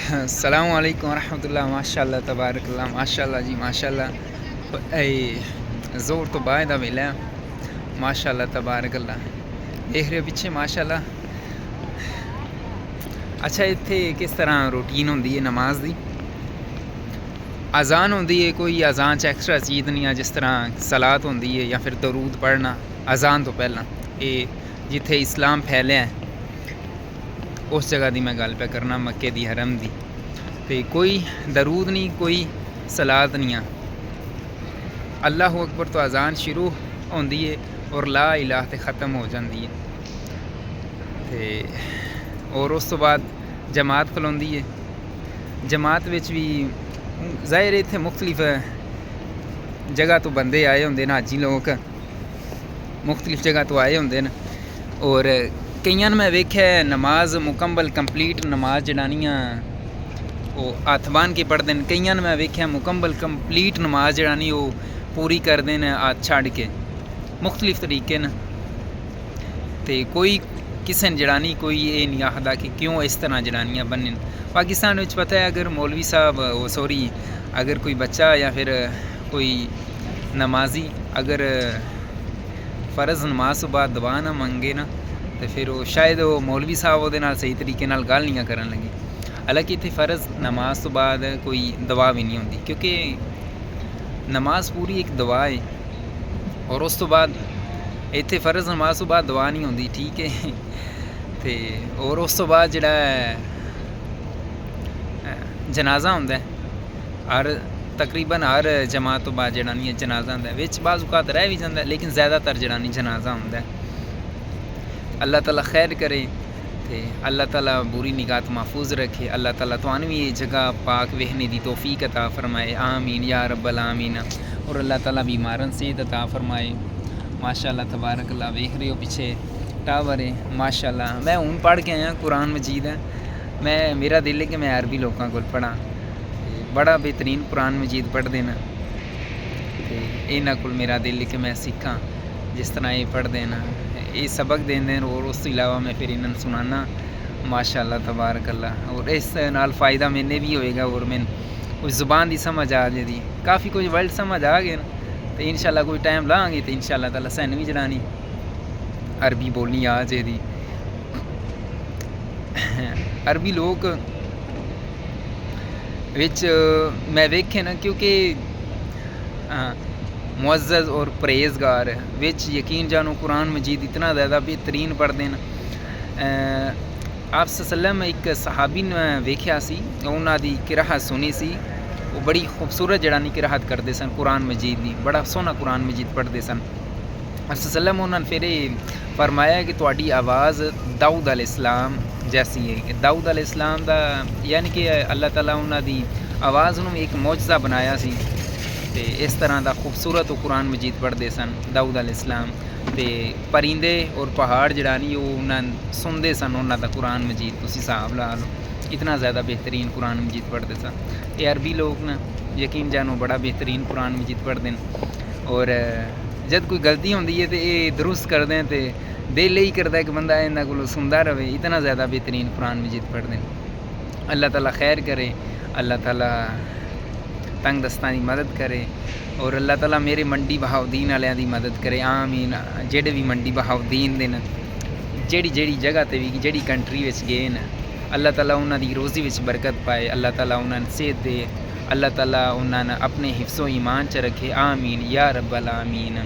अस्सलामु अलैकुम रहमतुल्लाह। माशाअल्लाह तबारकल्लाह, माशाअल्लाह जी माशाअल्लाह। ज़ोर तो बाद दा वेला है। माशाअल्लाह तबारकल्लाह, देख रहे हो पिछे माशाअल्लाह। अच्छा, इत्थे किस तरह रूटीन होंदी है नमाज दी? अजान होंदी है, कोई अजान च एक्स्ट्रा चीज़ नहीं है, जिस तरह सलात होंदी है या फिर दरूद पढ़ना अजान तो पहला। ये जिथे इस्लाम फैलिया है उस जगह की मैं गल पे करना, मक्के दी हरम दी। तो कोई दरूद नहीं, कोई सलात नहीं है। अल्लाह अकबर तो अजान शुरू होंदी है और ला इलाह ते ख़त्म हो जाती है। तो और उस तो बाद जमात खलोंदी है। जमात विच भी ज़ाहिर इत्थे मुख्तलिफ जगह तो बंदे आए होंदे न, हाजी लोग मुख्तलिफ जगह तो आए होंदे न। और कईयां मैं वेख्या नमाज मुकम्मल कंप्लीट नमाज जड़ानियाँ वो हत्थ बन के पढ़ते हैं। कईयां मैं वेख्या मुकम्मल कंप्लीट नमाज जड़ानी वो पूरी करते हैं हत्थ छड़ के। मुख्तलिफ तरीके न, तो कोई किसी ने जड़ानी कोई ये नहीं आखदा कि क्यों इस तरह जड़ानियाँ बनन। पाकिस्तान में पता है, अगर मौलवी साहब सॉरी अगर कोई बच्चा या फिर कोई नमाजी अगर फ़र्ज़ नमाज तो बाद दुआ ना मंगे ना, तो फिर वो शायद वो मौलवी साहब वो सही तरीके नाल गल नहीं करन लगे। हालांकि इत्थे फ़र्ज़ नमाज तो बाद कोई दुआ भी नहीं होंदी, क्योंकि नमाज पूरी एक दुआ है। और उस तो बाद इत्थे फ़र्ज़ नमाज तो बाद दुआ नहीं होंदी, ठीक है। तो और उस तो बाद जिहड़ा जनाजा होंदा है, हर तकरीबन हर जमात तो बाद जिहड़ा नहीं है जनाजा होंदा है। विच बाज़ औकात रह भी जांदा है, लेकिन ज़्यादातर जिहड़ा नहीं जनाजा होंदा है। अल्लाह ताला खैर करे, तो अल्लाह ताला बुरी निगात महफूज रखे। अल्लाह ताला तुहानू भी ये जगह पाक वेखने की तौफीक अता फरमाए, आमीन या रब्बल आमीन। और अल्लाह ताला बीमारन सेहत अता फरमाए। माशाअल्लाह तबारकल्लाह, वेख रहे हो पीछे टावर है माशाअल्लाह। मैं हूँ पढ़ के आया कुरान मजीद है। मेरा दिल है कि मैं अरबी लोगों को पढ़ा, बड़ा बेहतरीन कुरान मजीद पढ़ते हैं। तो इन्हों को मेरा दिल है कि मैं सीखा जिस तरह ये पढ़ते हैं, ये सबक देंगे। और उस अलावा मैं फिर इन्होंने सुनाना माशाअल्लाह तबारकल्लाह। और इस नाल फ़ायदा मैंने भी होएगा और मैं उस ज़ुबान की समझ आ जाएगी, काफ़ी कुछ वर्ड समझ आ गए ना। तो इंशाअल्लाह कोई टाइम लाँगे तो इंशाअल्लाह ताला सैन भी जड़ानी अरबी बोलनी आ जाएगी। अरबी लोग विच मैं वेखे ना, क्योंकि मुअज़्ज़ज़ और परहेज़गार विच यकीन जानो कुरान मजीद इतना ज़्यादा बेहतरीन पढ़ते हैं। आप सल्लम एक सहाबी ने वेख्या सी, उन्हां दी किराहत सुनी सी, वो बड़ी खूबसूरत जड़ानी किराहत करते सन कुरान मजीद की, बड़ा सोहना कुरान मजीद पढ़ते सन। सल्लम उन्होंने फिर फरमाया कि तुहाडी आवाज़ दाऊद अलैहिस्सलाम जैसी है। दाऊद अलैहिस्सलाम दा यानी कि अल्लाह ताला उन्हां दी आवाज़ नूं एक मौजज़ा बनाया सी। तो इस तरह का खूबसूरत कुरान मजीद पढ़ते सन दाऊद अलैहिस्सलाम। तो परिंदे और पहाड़ जड़ा नहीं वो उन्हें सुनते सन उन्हों का कुरान मजीद। तुसीं हिसाब ला लो, इतना ज़्यादा बेहतरीन कुरान मजीद पढ़ते सन। ये अरबी लोग ना यकीन जानो बड़ा बेहतरीन कुरान मजीद पढ़ते हैं। और जब कोई गलती होंदी है तो ये दुरुस्त करते हैं, तो दिल यही करता है कि बंदा इन्हों को सुनता रहे। इतना ज़्यादा बेहतरीन कुरान मजीद पढ़ते हैं। अल्लाह ताला खैर करे, अल्लाह ताला तंग दस्तां की मदद करे। और अल्लाह ताला मेरे मंडी बहाउद्दीन वालियां दी मदद करे, आमीन। जेडे भी मंडी बहाउद्दीन दे न, जेड़ी जगह ते भी जेड़ी कंट्री विच गए न, अल्लाह ताला उन्हां दी रोज़ी विच बरकत पाए, अल्लाह ताला उन्हां सेहत दे, अल्लाह ताला उन्हां अपने हिफ्ज़ो ईमान च रखे, आमीन या रब्बल आमीन।